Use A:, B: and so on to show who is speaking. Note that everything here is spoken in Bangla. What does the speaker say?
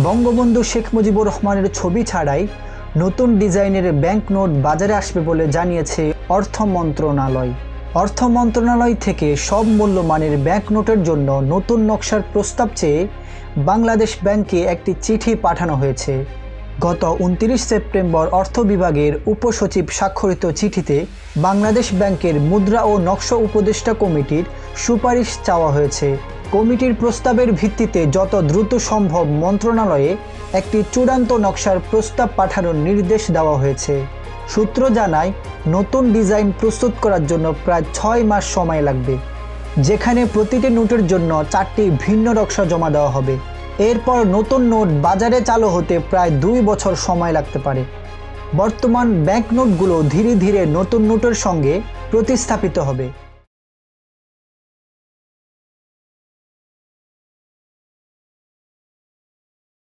A: বঙ্গবন্ধু শেখ মুজিবুর রহমানের ছবি ছাড়াই নতুন ডিজাইনের ব্যাংক নোট বাজারে আসবে বলে জানিয়েছে অর্থ মন্ত্রণালয়। অর্থ মন্ত্রণালয় থেকে সব মূল্যমানের ব্যাংক নোটের জন্য নতুন নকশার প্রস্তাব চেয়ে বাংলাদেশ ব্যাংকে একটি চিঠি পাঠানো হয়েছে। গত 29 সেপ্টেম্বর অর্থ বিভাগের উপসচিব স্বাক্ষরিত চিঠিতে বাংলাদেশ ব্যাংকের মুদ্রা ও নকশা উপদেষ্টা কমিটির সুপারিশ চাওয়া হয়েছে। কমিটির প্রস্তাবের ভিত্তিতে যত দ্রুত সম্ভব মন্ত্রণালয়ে একটি চূড়ান্ত নকশার প্রস্তাব পাঠানোর নির্দেশ দেওয়া হয়েছে। সূত্র জানায়, নতুন ডিজাইন প্রস্তুত করার জন্য প্রায় 6 মাস সময় লাগবে, যেখানে প্রতিটি নোটের জন্য 4টি ভিন্ন নকশা জমা দেওয়া হবে। এরপর নতুন নোট বাজারে চালু হতে প্রায় 2 বছর সময় লাগতে পারে। বর্তমান ব্যাংক নোটগুলো ধীরে ধীরে নতুন নোটের সঙ্গে প্রতিস্থাপিত হবে।